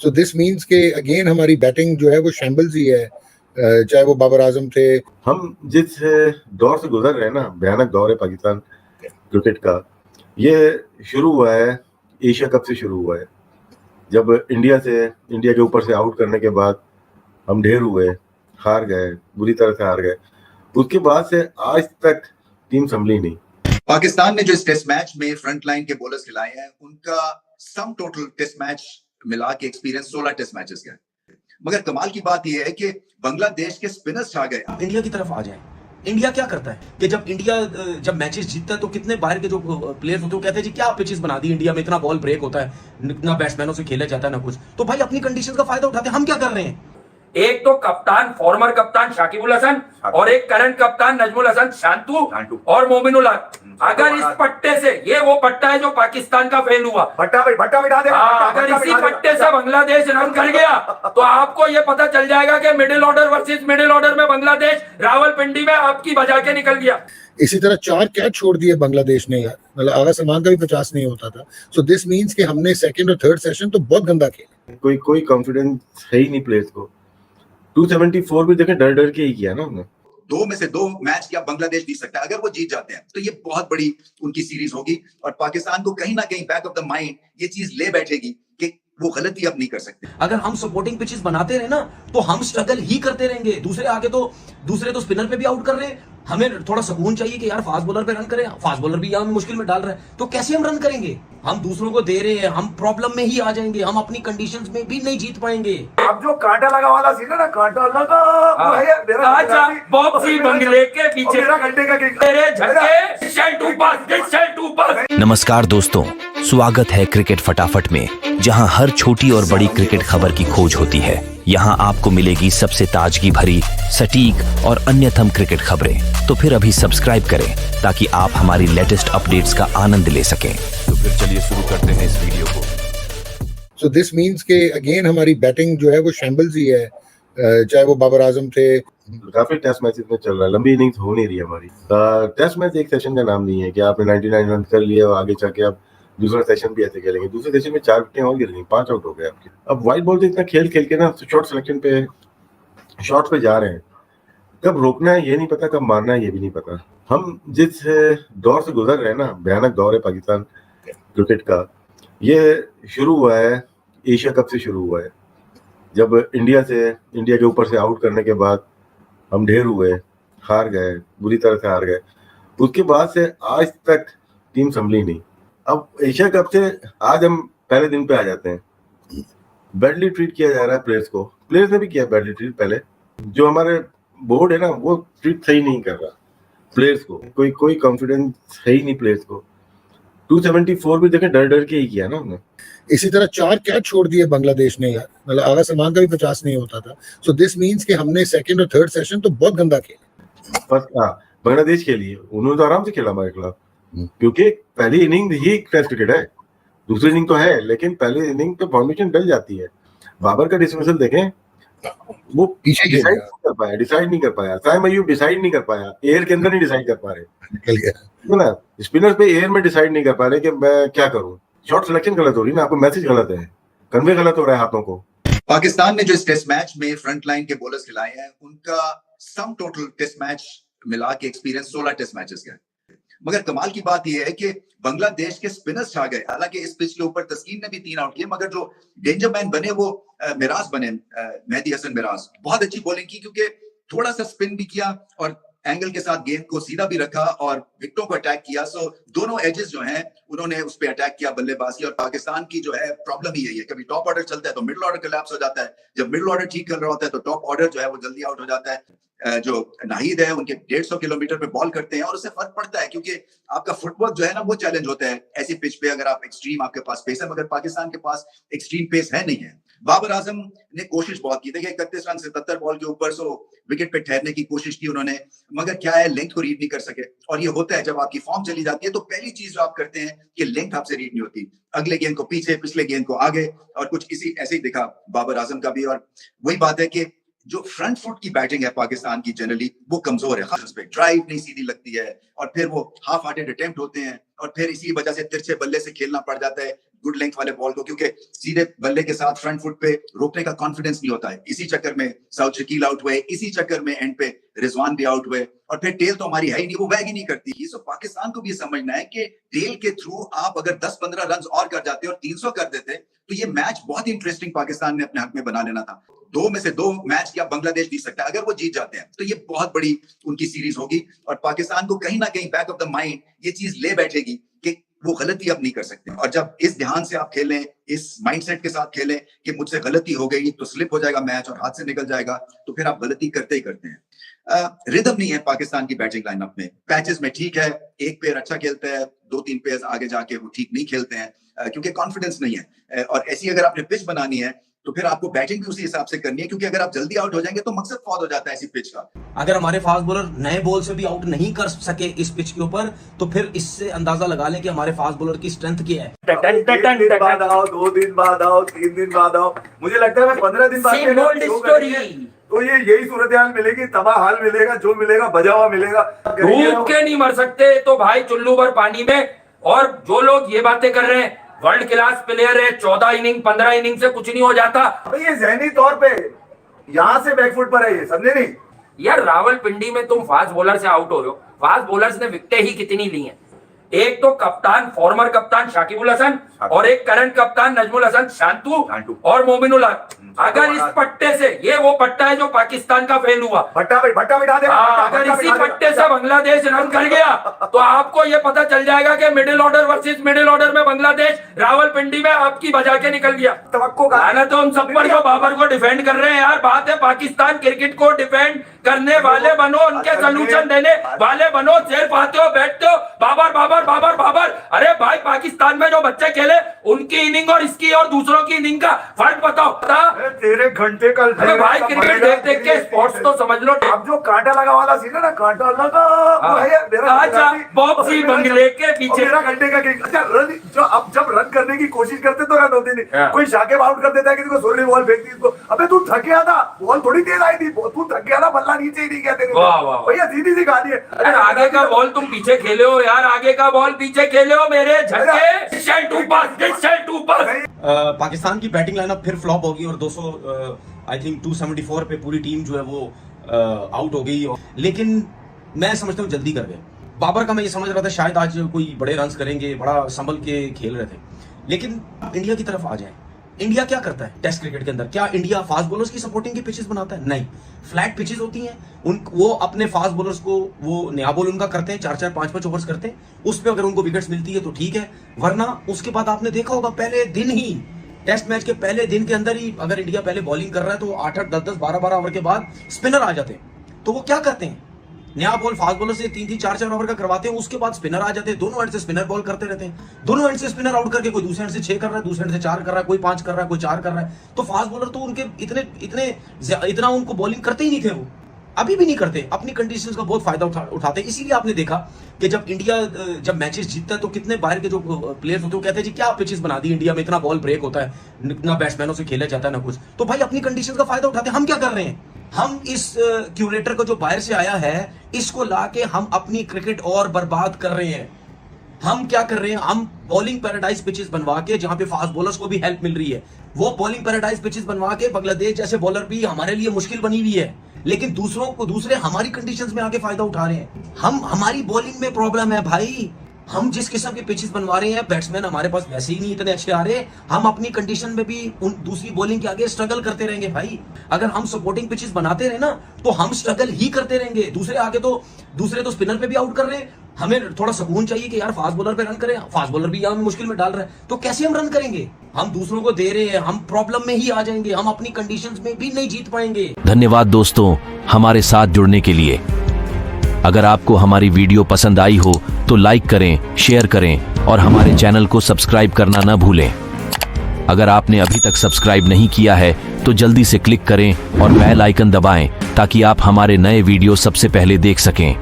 So this means के again हमारी batting जो है वो शैम्बल्स ही है, चाहे वो बाबर आजम थे। हम जिस दौर से गुजर रहे हैं ना, भयानक दौर है पाकिस्तान क्रिकेट का, ये शुरू हुआ है एशिया कप से शुरू हुआ है, जब इंडिया के ऊपर से आउट करने के बाद हम ढेर हुए, हार गए, बुरी तरह से हार गए। उसके बाद से आज तक टीम संभली नहीं। पाकिस्तान ने जो इस टेस्ट मैच में फ्रंट लाइन के बॉलर्स खिलाए हैं, उनका सम टोटल टेस्ट मैच मिला के एक्सपीरियंस 16 टेस्ट मैचेस का है। मगर कमाल की बात यह है कि बांग्लादेश के स्पिनर्स छा गए। इंडिया की तरफ आ जाए, इंडिया क्या करता है कि जब इंडिया जब मैचेस जीतता है तो कितने बाहर के जो प्लेयर्स होते हैं वो कहते हैं जी क्या पिचेस बना दी इंडिया में, इतना बॉल ब्रेक होता है, ना बैट्समैनों से खेला जाता है ना कुछ। तो भाई अपनी कंडीशन का फायदा उठाते हैं। हम क्या कर रहे हैं? एक तो कप्तान, फॉर्मर कप्तान शाकिबुल हसन और एक करंट कप्तान नजमुल हसन शांतु और मोमिनुल हक। अगर इस पट्टे से, ये वो पट्टा है जो पाकिस्तान का फेल हुआ, भट्टा बिठा दे। अगर इसी पट्टे से बांग्लादेश रन कर गया तो आपको ये पता चल जाएगा कि middle order versus middle order में बांग्लादेश रावलपिंडी में आपकी बजा के निकल गया। इसी तरह 4 कैच छोड़ दिए बांग्लादेश ने यार, मतलब आगा सलमान का भी 50 नहीं होता था। सो दिस मींस कि हमने सेकंड और थर्ड सेशन तो बहुत गंदा खेला। कोई कॉन्फिडेंस है ही नहीं प्लेयर्स को। 274 भी देखें डर के ही किया ना उन्होंने। 2 में से 2 मैच क्या बांग्लादेश जीत सकता है। अगर वो जीत जाते हैं तो ये बहुत बड़ी उनकी सीरीज होगी और पाकिस्तान को कहीं ना कहीं बैक ऑफ द माइंड ये चीज ले बैठेगी कि वो गलती अब नहीं कर सकते। अगर हम सपोर्टिंग पिचेस बनाते रहे ना तो हम स्ट्रगल ही करते रहेंगे। दूसरे तो स्पिनर पे भी आउट कर रहे हैं। हमें थोड़ा सुकून चाहिए कि यार फास्ट बॉलर पे रन करें। फास्ट बॉलर भी यहाँ मुश्किल में डाल रहे हैं तो कैसे हम रन करेंगे? हम दूसरों को दे रहे हैं, हम प्रॉब्लम में ही आ जाएंगे, हम अपनी कंडीशंस में भी नहीं जीत पाएंगे। अब जो कांटा लगा वाला सीन है ना, कांटा लगा बॉक्सी बंगले के पीछे मेरा घंटे का तेरे झटके शेल टू पास। नमस्कार दोस्तों, स्वागत है क्रिकेट फटाफट में, जहां हर छोटी और बड़ी क्रिकेट खबर की खोज होती है। यहां आपको मिलेगी सबसे ताजगी भरी, सटीक और अन्यतम क्रिकेट खबरें। तो फिर अभी सब्सक्राइब करें ताकि आप हमारी लेटेस्ट अपडेट्स का आनंद ले सकें। तो फिर चलिए शुरू करते हैं इस वीडियो को। सो दिस मींस के अगेन हमारी बैटिंग जो है वो शैम्बल्स ही है, चाहे वो बाबर आजम थे। काफी टेस्ट मैचेस में चल रहा है, लंबी इनिंग्स हो नहीं रही हमारी। टेस्ट मैच एक सेशन का नाम नहीं है कि आपने 99 रन कर लिए और आगे जाके आप दूसरा सेशन भी ऐसे खेलेंगे। दूसरे सेशन में 4 विकेटें और गिर गई, 5 आउट हो गए आपके। अब वाइट बॉल से इतना खेल के ना शॉर्ट सिलेक्शन पे, शॉट्स पे जा रहे हैं। कब रोकना है ये नहीं पता, कब मारना है ये भी नहीं पता। हम जिस दौर से गुजर रहे हैं ना, भयानक दौर है पाकिस्तान क्रिकेट का, ये शुरू हुआ है एशिया कप से शुरू हुआ है, जब इंडिया के ऊपर से आउट करने के बाद हम ढेर हुए, हार गए, बुरी तरह से हार गए। उसके बाद से आज तक टीम संभली नहीं। अब एशिया कप से आज हम पहले दिन पे आ जाते हैं। बैडली ट्रीट किया जा रहा है प्लेयर्स को। प्लेयर्स ने भी किया बैडली ट्रीट पहले। जो हमारे बोर्ड है ना, वो ट्रीट सही नहीं कर रहा प्लेयर्स को। कोई कॉन्फिडेंस है ही नहीं प्लेयर्स को। 274 भी देखें डर के ही किया ना उन्होंने। इसी तरह 4 कैच छोड़ दिए बांग्लादेश ने यार, मतलब आगा सलमान का भी 50 नहीं होता था। सो दिस मींस कि हमने सेकंड और थर्ड सेशन तो बहुत गंदा खेला। बांग्लादेश के लिए उन्होंने तो आराम से खेला हमारे खिलाफ, क्योंकि पहली इनिंग ही टेस्ट क्रिकेट है। दूसरी इनिंग तो है, लेकिन पहली इनिंग पे फॉर्मेशन डल जाती है। बाबर का डिसमिसल देखें, वो पीछे डिसाइड नहीं कर पाया। साइम अयूब डिसाइड नहीं कर पाया, एयर के अंदर नहीं डिसाइड कर पा रहे, निकल गया ना। स्पिनर पे एयर में डिसाइड नहीं कर पा रहे कि मैं क्या करूं। शॉट सिलेक्शन गलत हो रही ना, आपको मैसेज गलत है, कन्वे गलत हो रहा है हाथों को। पाकिस्तान ने जो इस टेस्ट मैच में फ्रंट लाइन के बॉलर्स खिलाए हैं, उनका सम टोटल टेस्ट मैच मिला के एक्सपीरियंस 16 टेस्ट मैचेस का है। मगर कमाल की बात यह है कि बांग्लादेश के स्पिनर्स छा गए। हालांकि इस पिच के ऊपर तस्कीन ने भी 3 आउट किए, मगर जो डेंजर मैन बने वो मिराज बने, मेहदी हसन मिराज। बहुत अच्छी बॉलिंग की, क्योंकि थोड़ा सा स्पिन भी किया और एंगल के साथ गेंद को सीधा भी रखा और विकेटों को अटैक किया। सो दोनों एजेस जो हैं उन्होंने उस पर अटैक किया बल्लेबाजी। और पाकिस्तान की जो है प्रॉब्लम ही यही है, कभी टॉप ऑर्डर चलता है तो मिडिल ऑर्डर कोलैप्स हो जाता है। जब मिडिल ऑर्डर ठीक कर रहा होता है तो टॉप ऑर्डर जो है वो जल्दी आउट हो जाता है। जो नाहिद है उनके 150 किलोमीटर पे बॉल करते हैं और उससे फर्क पड़ता है, क्योंकि आपका फुटवर्क जो है ना वो चैलेंज होता है ऐसी पिच पे। अगर आप एक्सट्रीम, आपके पास पेस है, मगर पाकिस्तान के पास एक्सट्रीम पेस है नहीं है। बाबर आजम ने कोशिश बहुत की, देखिए 31 रन 77 बॉल के ऊपर 100 विकेट पे ठहरने की कोशिश की उन्होंने, मगर क्या है, लेंथ को रीड नहीं कर सके। और ये होता है जब आपकी फॉर्म चली जाती है तो पहली चीज जो आप करते हैं कि लेंथ आपसे रीड नहीं होती। अगले गेंद को पीछे, पिछले गेंद को आगे, और कुछ इसी ऐसे ही दिखा बाबर आजम का भी। और वही बात है कि जो फ्रंट फुट की बैटिंग है पाकिस्तान की जनरली वो कमजोर है, खास पे ड्राइव नहीं सीधी लगती है और फिर वो हाफ हार्टेड अटेम्प्ट होते हैं और फिर इसी वजह से तिरछे बल्ले से खेलना पड़ जाता है गुड लेंथ वाले बॉल को, क्योंकि सीधे बल्ले के साथ फ्रंट फुट पे रोकने का कॉन्फिडेंस नहीं होता है। इसी चक्कर में साउथ शकील आउट हुए, इसी चक्कर में एंड पे रिजवान भी आउट हुए और फिर टेल तो हमारी है ही नहीं, वो वैग ही नहीं करती। सो पाकिस्तान को भी ये समझना है कि टेल के थ्रू आप अगर 10-15 रन और कर जाते और 300 कर देते तो ये मैच बहुत इंटरेस्टिंग पाकिस्तान ने अपने हक में बना लेना था। 2 में से 2 मैच क्या बांग्लादेश जीत सकता है, अगर वो जीत जाते हैं तो ये बहुत बड़ी उनकी सीरीज होगी और पाकिस्तान को कहीं ना कहीं बैक ऑफ द माइंड ये चीज ले बैठेगी कि वो गलती अब नहीं कर सकते। और जब इस ध्यान से आप खेलें, इस माइंडसेट के साथ खेलें कि मुझसे गलती हो गई तो स्लिप हो जाएगा मैच और हाथ से निकल जाएगा, तो फिर आप गलती करते ही करते हैं। रिदम नहीं है पाकिस्तान की बैटिंग लाइनअप में। पैचेस में ठीक है, एक पेयर अच्छा खेलता है, 2-3 पेयर आगे जाके वो ठीक नहीं खेलते हैं क्योंकि कॉन्फिडेंस नहीं है। और ऐसी अगर आपने पिच बनानी है तो फिर आपको बैटिंग भी उसी हिसाब से करनी है, क्योंकि अगर आप जल्दी आउट हो जाएंगे तो मकसद फौत हो जाता है ऐसी पिच का। अगर हमारे फास्ट बॉलर नए बॉल से भी आउट नहीं कर सके इस पिच के ऊपर, तो फिर इससे अंदाजा लगा लें कि हमारे फास्ट बॉलर की स्ट्रेंथ क्या है। 1 दिन बाद आओ, 2 दिन बाद आओ, 3 दिन बाद आओ, मुझे लगता है मैं 15 दिन बाद तो ये यही सूरत हाल मिलेगी, तबाह हाल मिलेगा, जो मिलेगा बजा हुआ मिलेगा। डूब के नहीं मर सकते तो भाई चुल्लू भर पानी में। और जो लोग ये बातें कर रहे हैं, वर्ल्ड क्लास प्लेयर है, 14 इनिंग 15 इनिंग से कुछ नहीं हो जाता। ये जहनी तौर पे यहाँ से बैकफुट पर है, ये समझे नहीं यार। रावलपिंडी में तुम फास्ट बॉलर से आउट हो रहे हो, फास्ट बॉलर्स ने विकेटें ही कितनी ली हैं। एक तो कप्तान, फॉर्मर कप्तान शाकिबुल हसन और एक करंट कप्तान नजमुल हसन शांतू और मोमिनुल हक। अगर इस पट्टे से, ये वो पट्टा है जो पाकिस्तान का फेल हुआ, भट्टा बिठा दे। अगर इसी पट्टे से बांग्लादेश रन कर गया तो आपको ये पता चल जाएगा कि middle order versus middle order में बांग्लादेश रावलपिंडी में आपकी बजा के निकल गया। तो हम सब पर जो बाबर को डिफेंड कर रहे हैं यार, बात है पाकिस्तान क्रिकेट को डिफेंड करने वाले बनो, उनके सोल्यूशन देने वाले बनो। सिर्फ आते हो बैठते हो बाबर बाबर बाबर बाबर। अरे भाई पाकिस्तान में जो बच्चे खेले उनकी इनिंग और इसकी और दूसरों की इनिंग का फर्क बताओ। तेरे घंटे का अरे भाई क्रिकेट देख देख के स्पोर्ट्स तो समझ लो। अब जो कांटा लगा वाला सीन है ना, कांटा लगा बॉक्सी बंगले के पीछे मेरा घंटे का जो अब जब रन करने की कोशिश करते तो रन होते नहीं। कोई शाकिब आउट कर देता है, किसी को सोने बॉल फेंक दी इसको, अबे तू थक गया था, बॉल थोड़ी तेज आई थी, तू थक गया था, बल्ला नीचे ही नहीं गया तेरे भैया, सीधी सी कहानी है। अरे आगे का बॉल तुम पीछे खेले हो यार, आगे का बॉल पीछे खेले हो मेरे झटके। पाकिस्तान की बैटिंग लाइनअप फिर फ्लॉप होगी और 200 आई थिंक 274 पे पूरी टीम जो है वो आउट हो गई। लेकिन मैं समझता हूँ जल्दी कर गए। बाबर का मैं ये समझ रहा था शायद आज कोई बड़े रन्स करेंगे, बड़ा संभल के खेल रहे थे। लेकिन इंडिया की तरफ आ जाए, इंडिया क्या करता है टेस्ट क्रिकेट के अंदर? क्या इंडिया फास्ट बॉलर्स की सपोर्टिंग की पिचेस बनाता है? नहीं, फ्लैट पिचेस होती हैं। वो अपने फास्ट बॉलर्स को वो नया बॉल उनका करते हैं, 4-4 5-5 ओवर्स करते हैं। उस पर अगर उनको विकेट्स मिलती है तो ठीक है, वरना उसके बाद आपने देखा होगा पहले दिन ही, टेस्ट मैच के पहले दिन के अंदर ही अगर इंडिया पहले बॉलिंग कर रहा है तो 8-8 10-10 12-12 ओवर के बाद स्पिनर आ जाते हैं। तो वो क्या करते हैं, नया बॉल फास्ट बॉलर से 3-3 4-4 ओवर का करवाते हैं, उसके बाद स्पिनर आ जाते हैं, दोनों एंड से स्पिनर बॉल करते रहते हैं, दोनों एंड से स्पिनर आउट करके कोई दूसरे एंड से 6 कर रहा है, दूसरे एंड से 4 कर रहा है, कोई 5 कर रहा है, कोई 4 कर रहा है। तो फास्ट बॉलर तो उनके इतना उनको बॉलिंग करते ही नहीं थे, वो अभी भी नहीं करते, अपनी कंडीशंस का बहुत फायदा उठाते हैं। इसीलिए आपने देखा कि जब इंडिया जब मैचेस जीतता है तो कितने बाहर के जो प्लेयर्स होते हैं वो कहते हैं जी क्या पिचेस बना दी इंडिया में, इतना बॉल ब्रेक होता है, ना बैट्समैनों से खेला जाता है ना कुछ। तो भाई अपनी कंडीशंस का फायदा उठाते हैं। हम क्या कर रहे हैं, हम इस क्यूरेटर को जो बाहर से आया है इसको लाके हम अपनी क्रिकेट और बर्बाद कर रहे हैं। हम क्या कर रहे हैं, हम बॉलिंग पैराडाइज पिचेस बनवा के, जहां पे फास्ट बॉलर्स को भी हेल्प मिल रही है, वो बॉलिंग पैराडाइज पिचेस बनवा के बांग्लादेश जैसे बॉलर भी हमारे लिए मुश्किल बनी हुई है, लेकिन दूसरे हमारी कंडीशंस में आके फायदा उठा रहे हैं। हमारी बॉलिंग में प्रॉब्लम है भाई, हम जिस किस्म के पिचेस बनवा रहे हैं, बैट्समैन हमारे पास वैसे ही नहीं इतने अच्छे आ रहे, हम अपनी कंडीशन में भी उन दूसरी बॉलिंग के आगे स्ट्रगल करते रहेंगे भाई। अगर हम सपोर्टिंग पिचेस बनाते रहे ना तो हम स्ट्रगल ही करते रहेंगे। दूसरे तो स्पिनर पे भी आउट कर रहे हैं, हमें थोड़ा सुकून चाहिए कि यार फास्ट बॉलर पे रन करें, फास्ट बॉलर भी हमें मुश्किल में डाल रहा है, तो कैसे हम रन करेंगे? हम दूसरों को दे रहे हैं, हम प्रॉब्लम में ही आ जाएंगे, हम अपनी कंडीशंस में भी नहीं जीत पाएंगे। धन्यवाद दोस्तों हमारे साथ जुड़ने के लिए। अगर आपको हमारी वीडियो पसंद आई हो तो लाइक करें, शेयर करें और हमारे चैनल को सब्सक्राइब करना न भूलें। अगर आपने अभी तक सब्सक्राइब नहीं किया है तो जल्दी से क्लिक करें और बेल आइकन दबाएं ताकि आप हमारे नए वीडियो सबसे पहले देख सकें।